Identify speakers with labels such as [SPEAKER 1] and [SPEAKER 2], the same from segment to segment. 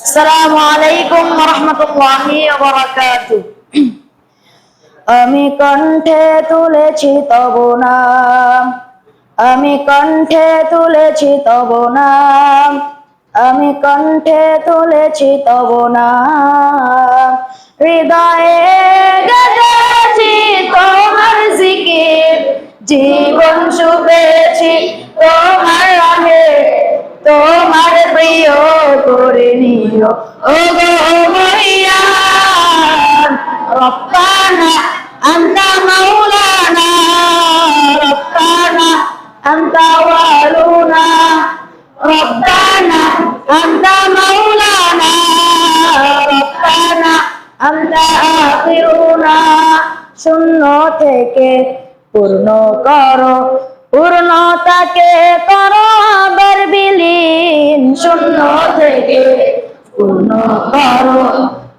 [SPEAKER 1] আসসালামু আলাইকুম ওয়া রাহমাতুল্লাহি ওয়া বারাকাতুহু। আমি কণ্ঠে তুলেছি তব নাম, আমি কণ্ঠে তুলেছি তব নাম, আমি কণ্ঠে তুলেছি তব নাম। হৃদয়ে গেঁথেছি তোমার জিকির, জীবন শুভেছি তোমার রাহে, তোমার প্রিয় করে নিও ওগো মহিয়ান। রব্বানা আনতা মাওলানা, রব্বানা আনতা ওয়ালুনা, রব্বানা আনতা মাওলানা, রব্বানা আনতা আখিরুনা। শূন্য থেকে পূর্ণ করো, পূর্ণতাকে করো আবার বিলীন। শূন্য থেকে পূর্ণ করো,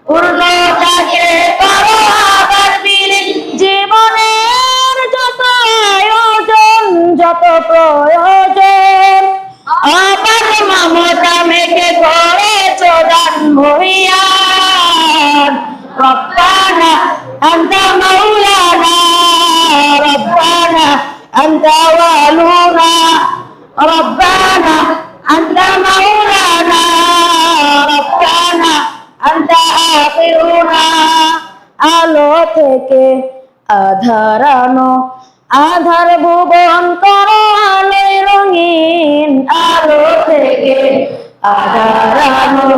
[SPEAKER 1] পূর্ণতাকে করো আবার বিলীন। জীবনের যত আয়োজন, যত প্রয়োজন, আবার মমতা মেঘে করেছো দান মহিয়ান। রব্বানা আনতা মাওলানা, রব্বানা আনতা ওয়ালুনা, রব্বানা আনতা মাওলানা, রব্বানা আনতা আখিরুনা। আলো থেকে আধার আনো, আধার ভুবন করো আলোয় রঙিন। আলো থেকে আধার আনো,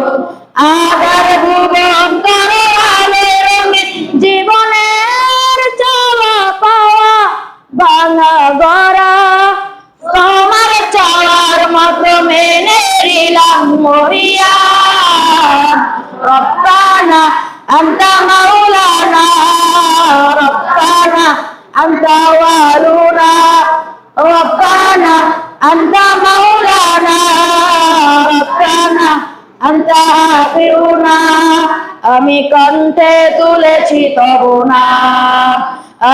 [SPEAKER 1] আধার ভুবন করো আলোয় রঙিন। জীবনের চলা পাওয়া ভাঙা গড়া তোমার চাওয়ার মতো মেনে নিলাম মরিয়ান। রব্বানা আনতা মাওলানা, রব্বানা আনতা ওয়ালুনা, রব্বানা আনতা মাওলানা, রব্বানা আনতা আখিরুনা। আমি কণ্ঠে তুলেছি তব নাম,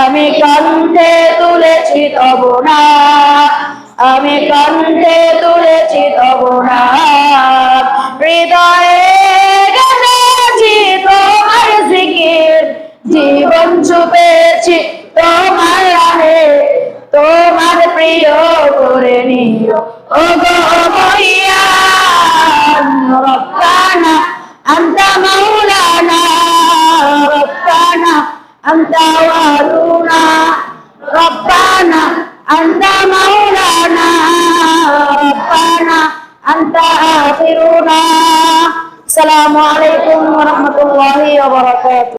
[SPEAKER 1] আমি কণ্ঠে তুলেছি তব নাম, আমি কণ্ঠে তুলেছি তব নাম। হৃদয়ে গেঁথেছি তোমার জিকির, জীবন ছুপেছি তোমার রাহে, তোমার প্রিয় করে নিও ওগো মহিয়ান। রব্বানা আনতা মাওলানা, রব্বানা আনতা ওয়ালুনা, রব্বানা আনতা মাওলানা, রব্বানা আনতা আখিরুনা। আসসালামু আলাইকুম ওয়া রাহমাতুল্লাহি ওয়া বারাকাতুহু।